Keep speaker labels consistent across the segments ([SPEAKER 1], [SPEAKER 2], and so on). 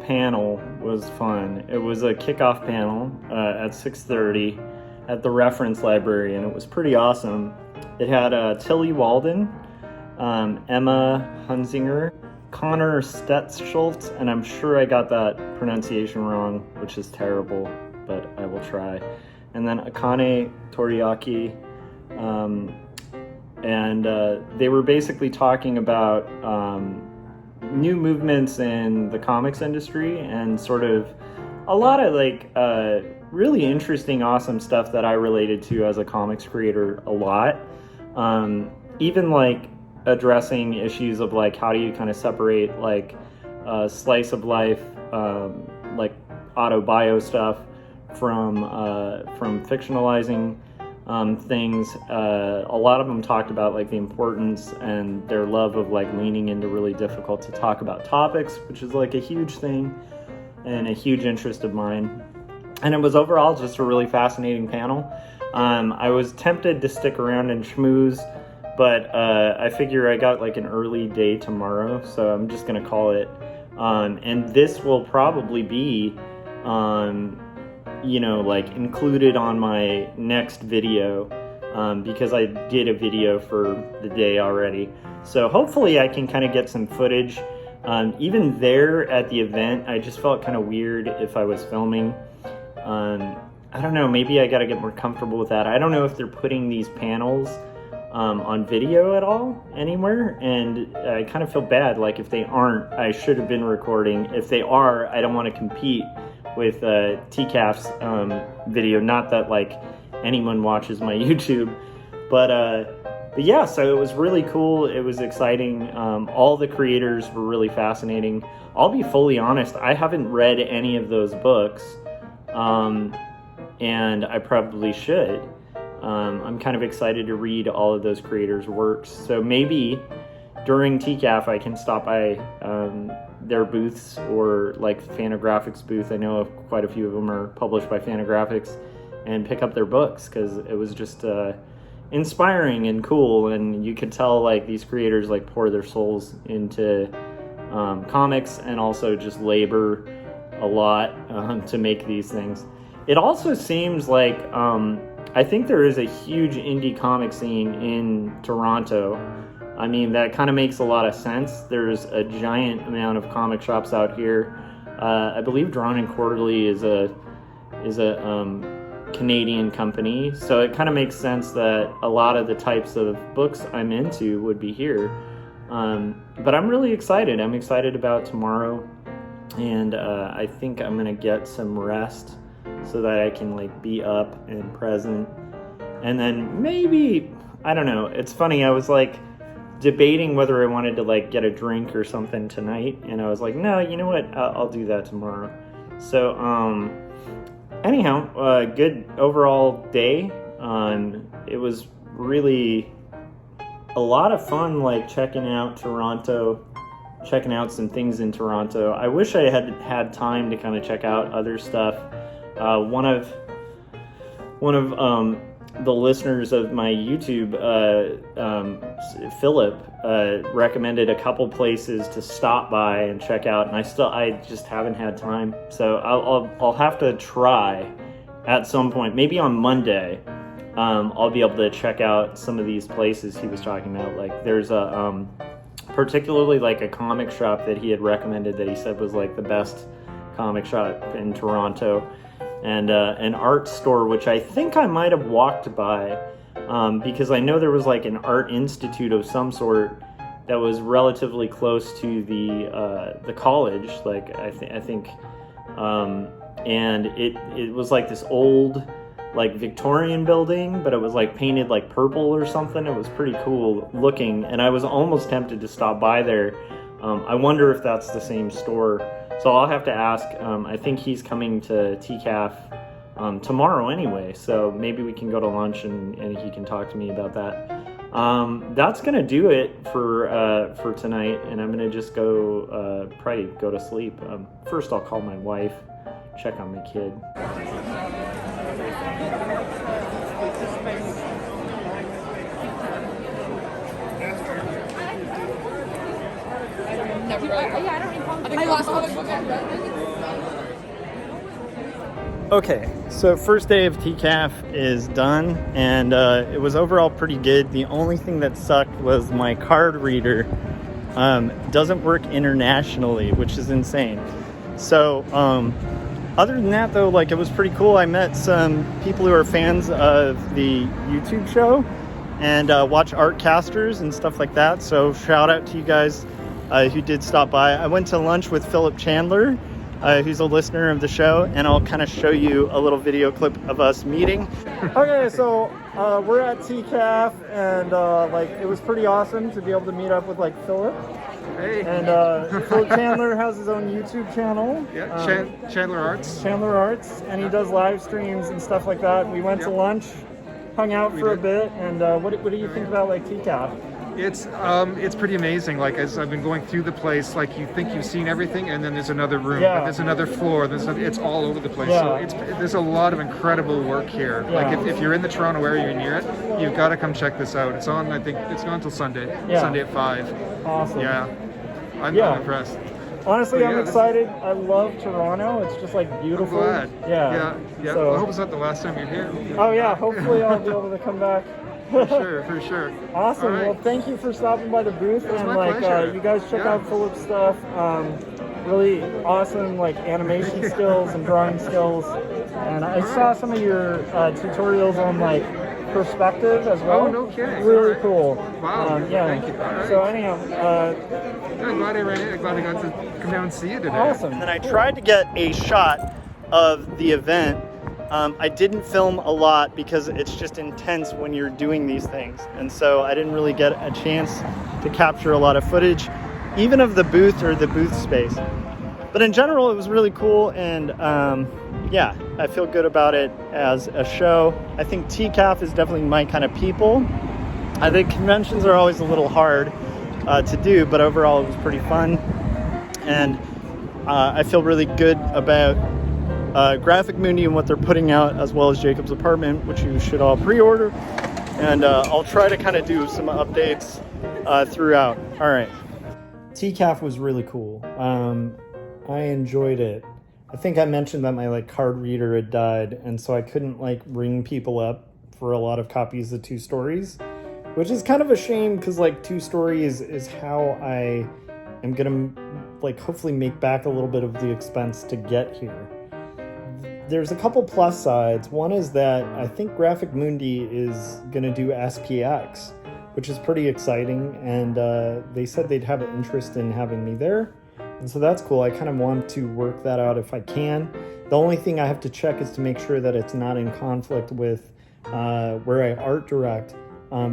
[SPEAKER 1] panel was fun. It was a kickoff panel at 6:30 at the Reference Library, and it was pretty awesome. It had Tilly Walden, Emma Hunzinger, Connor Stetschultz, and I'm sure I got that pronunciation wrong, which is terrible, but I will try. And then Akane Toriaki, and they were basically talking about new movements in the comics industry and sort of a lot of like really interesting, awesome stuff that I related to as a comics creator a lot. Even like addressing issues of like how do you kind of separate like slice of life, like auto-bio stuff from fictionalizing things. A lot of them talked about like the importance and their love of like leaning into really difficult to talk about topics, which is like a huge thing and a huge interest of mine. And it was overall just a really fascinating panel. I was tempted to stick around and schmooze, but I figure I got like an early day tomorrow, so I'm just gonna call it. And this will probably be like included on my next video, because I did a video for the day already. So hopefully I can kind of get some footage. Even there at the event, I just felt kind of weird if I was filming. I don't know, maybe I got to get more comfortable with that. I don't know if they're putting these panels on video at all anywhere, and I kind of feel bad. Like if they aren't, I should have been recording. If they are, I don't want to compete with TCAF's video. Not that like anyone watches my YouTube, but yeah, so it was really cool. It was exciting. All the creators were really fascinating. I'll be fully honest, I haven't read any of those books, and I probably should. I'm kind of excited to read all of those creators' works, so maybe during TCAF I can stop by their booths, or like Fantagraphics booth. I know quite a few of them are published by Fantagraphics, and pick up their books, because it was just inspiring and cool, and you could tell like these creators like pour their souls into comics, and also just labor a lot to make these things. It also seems like I think there is a huge indie comic scene in Toronto. I mean, that kind of makes a lot of sense. There's a giant amount of comic shops out here. I believe Drawn and Quarterly is a Canadian company, so it kind of makes sense that a lot of the types of books I'm into would be here. But I'm really excited. I'm excited about tomorrow, and I think I'm gonna get some rest so that I can like be up and present. And then maybe, I don't know, it's funny, I was like debating whether I wanted to like get a drink or something tonight, and I was like, no, you know what, I'll do that tomorrow. So anyhow, good overall day. It was really a lot of fun, like checking out Toronto, checking out some things in Toronto. I wish I had time to kind of check out other stuff. One of the listeners of my YouTube, Philip, recommended a couple places to stop by and check out, and I just haven't had time. So I'll have to try at some point, maybe on Monday. I'll be able to check out some of these places he was talking about. Like there's a particularly like a comic shop that he had recommended that he said was like the best comic shop in Toronto. And an art store, which I think I might have walked by, because I know there was like an art institute of some sort that was relatively close to the college. Like I think, and it was like this old like Victorian building, but it was like painted like purple or something. It was pretty cool looking, and I was almost tempted to stop by there. I wonder if that's the same store. So I'll have to ask. I think he's coming to TCAF tomorrow anyway, so maybe we can go to lunch and he can talk to me about that. That's gonna do it for tonight, and I'm gonna just go probably go to sleep. First I'll call my wife, check on my kid.
[SPEAKER 2] I don't recall. I lost
[SPEAKER 1] Okay, so first day of TCAF is done, and it was overall pretty good. The only thing that sucked was my card reader doesn't work internationally, which is insane. So other than that, though, like, it was pretty cool. I met some people who are fans of the YouTube show and watch Artcasters and stuff like that. So shout out to you guys who did stop by. I went to lunch with Philip Chandler, who's a listener of the show, and I'll kind of show you a little video clip of us meeting. Okay, so we're at TCAF, and like, it was pretty awesome to be able to meet up with like Philip.
[SPEAKER 2] Hey.
[SPEAKER 1] And Philip Chandler has his own YouTube channel.
[SPEAKER 2] Yeah, Chandler Arts.
[SPEAKER 1] Chandler Arts, and he does live streams and stuff like that. We went to lunch, hung out for a bit, and what do you think about like TCAF?
[SPEAKER 2] It's pretty amazing. Like, as I've been going through the place, like, you think you've seen everything, and then there's another room, but there's another floor. It's all over the place. So there's a lot of incredible work here. Like, if you're in the Toronto area, you're near it, you've got to come check this out. It's on. I think it's on until Sunday. Sunday at 5.
[SPEAKER 1] Awesome.
[SPEAKER 2] Yeah, I'm impressed.
[SPEAKER 1] Honestly, I'm excited. I love Toronto. It's just like beautiful.
[SPEAKER 2] I'm glad.
[SPEAKER 1] Yeah.
[SPEAKER 2] So, well, I hope it's not the last time you're here.
[SPEAKER 1] Oh yeah. Hopefully, I'll be able to come back.
[SPEAKER 2] For sure.
[SPEAKER 1] Awesome. Well, thank you for stopping by the booth, and like you guys check out Philip's stuff. Really awesome like animation skills and drawing skills, and I saw some of your tutorials on like perspective as well.
[SPEAKER 2] Oh, no kidding.
[SPEAKER 1] Really cool.
[SPEAKER 2] Wow.
[SPEAKER 1] Yeah.
[SPEAKER 2] Thank you.
[SPEAKER 1] So anyhow,
[SPEAKER 2] I'm glad I ran it. I'm glad I got to come down and see you today.
[SPEAKER 1] Awesome. And then I tried to get a shot of the event. I didn't film a lot because it's just intense when you're doing these things. And so I didn't really get a chance to capture a lot of footage, even of the booth or the booth space. But in general, it was really cool. And yeah, I feel good about it as a show. I think TCAF is definitely my kind of people. I think conventions are always a little hard to do, but overall it was pretty fun. And I feel really good about Graphic Mundi and what they're putting out, as well as Jacob's Apartment, which you should all pre-order. And I'll try to kind of do some updates throughout. All right. TCAF was really cool. I enjoyed it. I think I mentioned that my like card reader had died, and so I couldn't like ring people up for a lot of copies of 2 Stories, which is kind of a shame because like 2 Stories is how I am gonna like hopefully make back a little bit of the expense to get here. There's a couple plus sides. One is that I think Graphic Mundi is going to do SPX, which is pretty exciting, and they said they'd have an interest in having me there, and so that's cool. I kind of want to work that out if I can. The only thing I have to check is to make sure that it's not in conflict with where I art direct,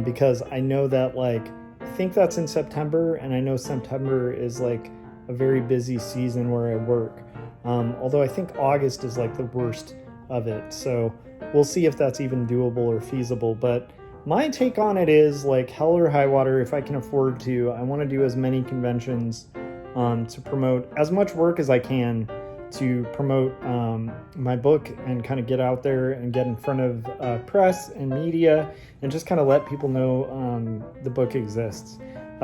[SPEAKER 1] because I know that like I think that's in September, and I know September is like a very busy season where I work. Although I think August is like the worst of it. So we'll see if that's even doable or feasible. But my take on it is like hell or high water, if I can afford to, I want to do as many conventions to promote as much work as I can to promote my book and kind of get out there and get in front of press and media and just kind of let people know the book exists.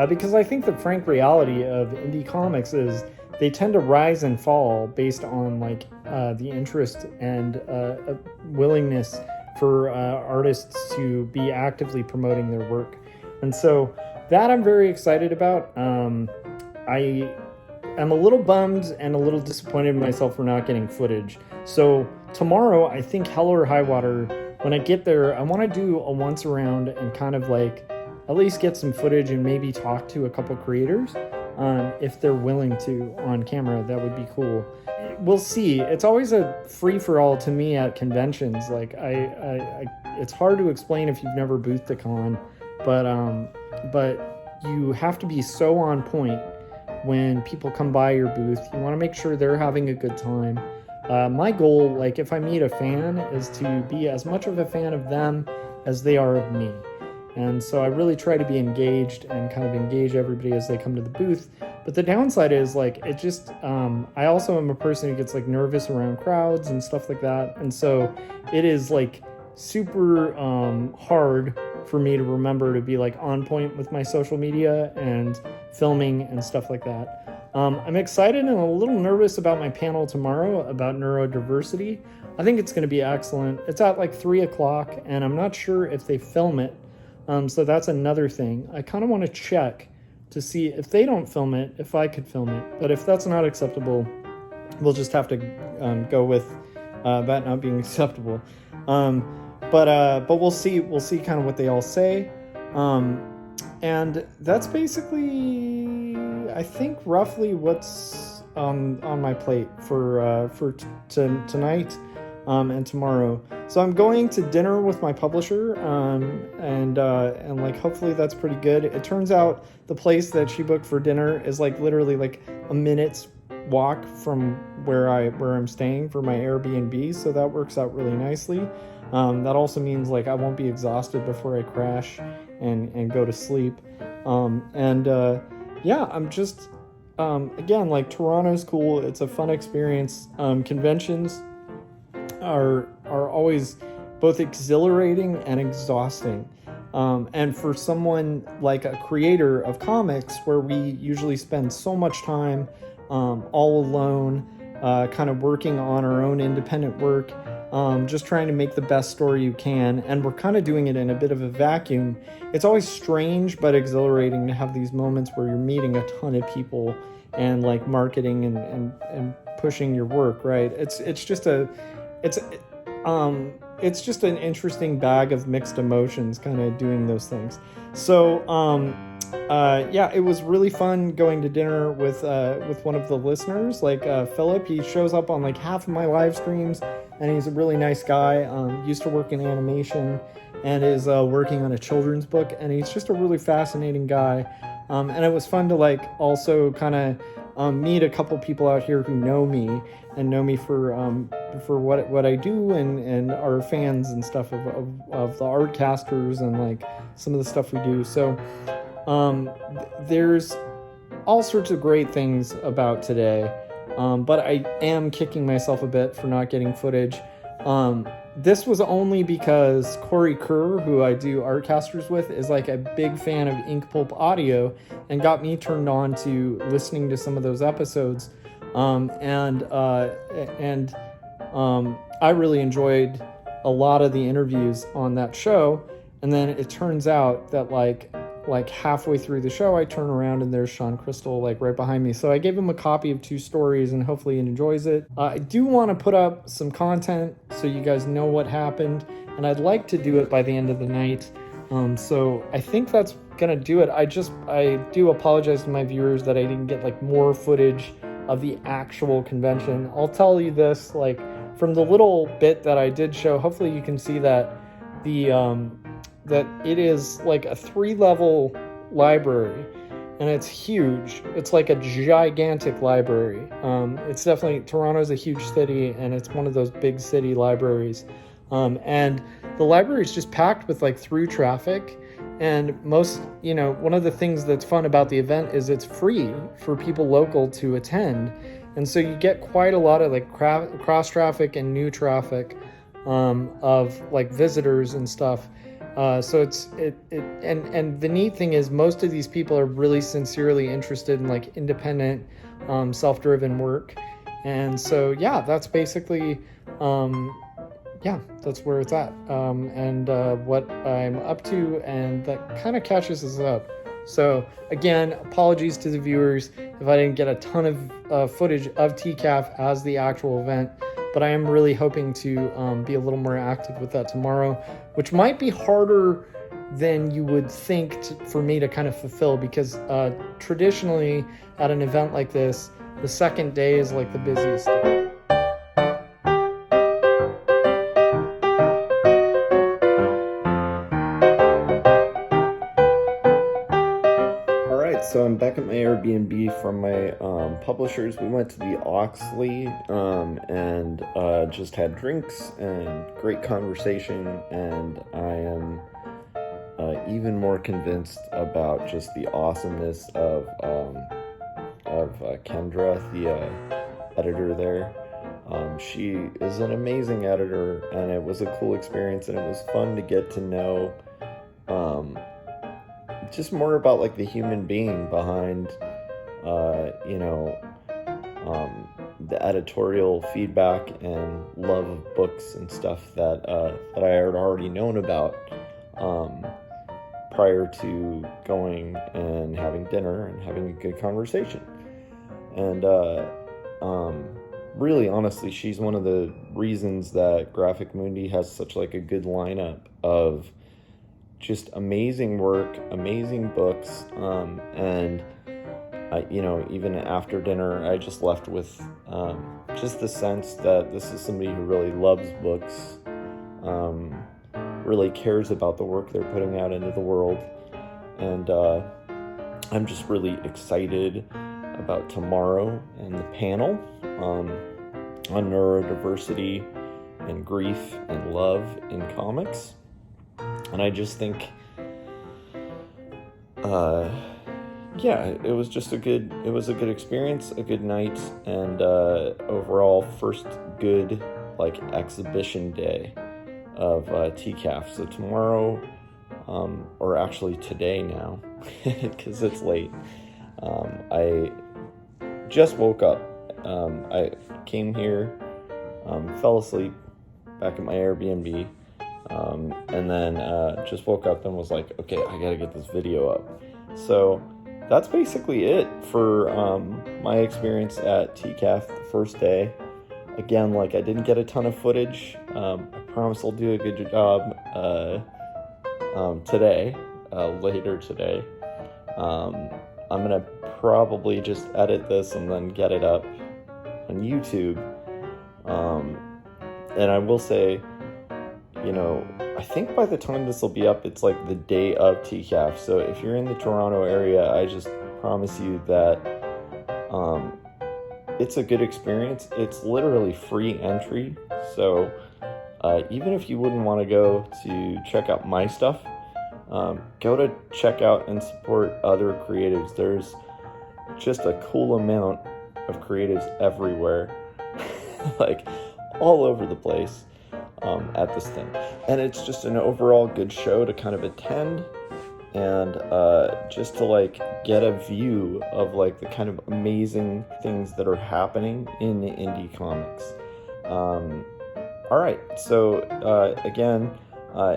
[SPEAKER 1] Because I think the frank reality of indie comics is they tend to rise and fall based on like the interest and willingness for artists to be actively promoting their work. And so that I'm very excited about. I am a little bummed and a little disappointed in myself for not getting footage. So tomorrow, I think hell or high water, when I get there, I want to do a once around and kind of like at least get some footage and maybe talk to a couple creators. If they're willing to on camera, that would be cool. We'll see. It's always a free-for-all to me at conventions. Like I it's hard to explain if you've never boothed a con, but you have to be so on point when people come by your booth. You want to make sure they're having a good time. My goal, like if I meet a fan, is to be as much of a fan of them as they are of me. And so I really try to be engaged and kind of engage everybody as they come to the booth. But the downside is like, it just, I also am a person who gets like nervous around crowds and stuff like that. And so it is like super hard for me to remember to be like on point with my social media and filming and stuff like that. I'm excited and a little nervous about my panel tomorrow about neurodiversity. I think it's going to be excellent. It's at like 3 o'clock, and I'm not sure if they film it. So that's another thing. I kind of want to check to see if they don't film it, if I could film it. But if that's not acceptable, we'll just have to go with that not being acceptable. But we'll see. We'll see kind of what they all say. And that's basically, I think, roughly what's on my plate for tonight and tomorrow. So I'm going to dinner with my publisher, and like hopefully that's pretty good. It turns out the place that she booked for dinner is like literally like a minute's walk from where I'm staying for my Airbnb, so that works out really nicely. That also means like I won't be exhausted before I crash and go to sleep. Yeah, I'm just again, like, Toronto's cool. It's a fun experience. Conventions are always both exhilarating and exhausting. And for someone like a creator of comics, where we usually spend so much time all alone, kind of working on our own independent work, just trying to make the best story you can, and we're kind of doing it in a bit of a vacuum. It's always strange but exhilarating to have these moments where you're meeting a ton of people and like marketing and pushing your work, right? It's just an interesting bag of mixed emotions, kind of doing those things. So yeah, it was really fun going to dinner with one of the listeners, like Philip. He shows up on like half of my live streams, and he's a really nice guy. Used to work in animation and is working on a children's book, and he's just a really fascinating guy. And it was fun to like also kind of meet a couple people out here who know me and know me for what I do, and are fans and stuff of the Artcasters and like some of the stuff we do. So there's all sorts of great things about today, but I am kicking myself a bit for not getting footage. This was only because Corey Kerr, who I do Artcasters with, is like a big fan of Ink Pulp Audio and got me turned on to listening to some of those episodes. I really enjoyed a lot of the interviews on that show. And then it turns out that like halfway through the show, I turn around and there's Sean Crystal like right behind me. So I gave him a copy of 2 stories, and hopefully he enjoys it. I do want to put up some content so you guys know what happened, and I'd like to do it by the end of the night. So I think that's gonna do it. I do apologize to my viewers that I didn't get like more footage of the actual convention. I'll tell you this, like, from the little bit that I did show, hopefully you can see that that it is like a 3-level library, and it's huge. It's like a gigantic library. It's definitely, Toronto's a huge city, and it's one of those big city libraries. And the library is just packed with like through traffic. And most, one of the things that's fun about the event is it's free for people local to attend. And so you get quite a lot of like cross traffic and new traffic of like visitors and stuff. So and the neat thing is most of these people are really sincerely interested in like independent, self-driven work. And so, yeah, that's basically, that's where it's at, and what I'm up to, and that kind of catches us up. So again, apologies to the viewers if I didn't get a ton of footage of TCAF as the actual event, but I am really hoping to be a little more active with that tomorrow, which might be harder than you would think for me to kind of fulfill, because traditionally at an event like this, the second day is like the busiest day. So I'm back at my Airbnb from my publishers. We went to the Oxley and just had drinks and great conversation, and I am even more convinced about just the awesomeness of Kendra, the editor there. She is an amazing editor, and it was a cool experience, and it was fun to get to know just more about like the human being behind
[SPEAKER 3] you know, the editorial feedback and love of books and stuff that I had already known about prior to going and having dinner and having a good conversation. And really, honestly, she's one of the reasons that Graphic Mundi has such like a good lineup of just amazing work, amazing books, and you know, even after dinner, I just left with just the sense that this is somebody who really loves books, really cares about the work they're putting out into the world, and I'm just really excited about tomorrow and the panel on neurodiversity and grief and love in comics. And I just think yeah, it was a good experience, a good night, and overall first good like exhibition day of TCAF. So tomorrow, or actually today now, because it's late, I just woke up. I came here, fell asleep back at my Airbnb, and then just woke up and was like, okay, I gotta get this video up. So that's basically it for my experience at TCAF the first day. Again, like, I didn't get a ton of footage. I promise I'll do a good job today, later today. I'm gonna probably just edit this and then get it up on YouTube. And I will say, you know, I think by the time this will be up, it's like the day of TCAF. So if you're in the Toronto area, I just promise you that it's a good experience. It's literally free entry. So even if you wouldn't want to go to check out my stuff, go to check out and support other creatives. There's just a cool amount of creatives everywhere, like all over the place. At this thing, and it's just an overall good show to kind of attend, and just to like get a view of like the kind of amazing things that are happening in indie comics. All right, so again,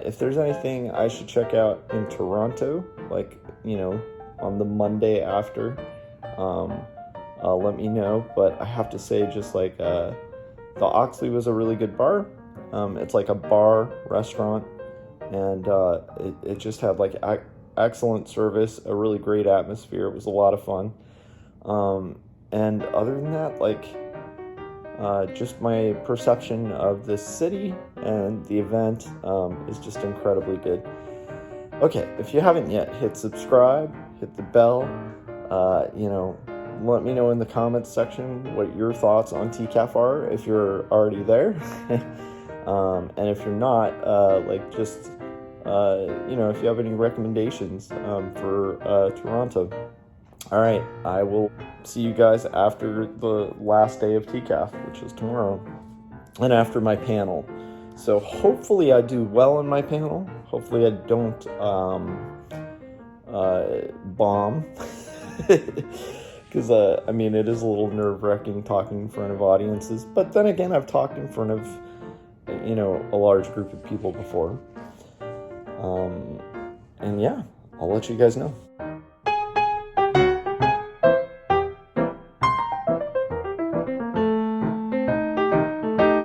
[SPEAKER 3] if there's anything I should check out in Toronto, like, you know, on the Monday after, let me know. But I have to say, just like the Oxley was a really good bar. It's like a bar restaurant, and it just had like excellent service, a really great atmosphere. It was a lot of fun. And other than that, like, just my perception of this city and the event is just incredibly good. Okay, if you haven't yet, hit subscribe, hit the bell, you know, let me know in the comments section what your thoughts on TCAF are if you're already there. And if you're not, like, just, you know, if you have any recommendations for Toronto. All right, I will see you guys after the last day of TCAF, which is tomorrow, and after my panel. So hopefully I do well in my panel. Hopefully I don't bomb. Because, I mean, it is a little nerve-wracking talking in front of audiences. But then again, I've talked in front of, you know, a large group of people before. And yeah, I'll let you guys know.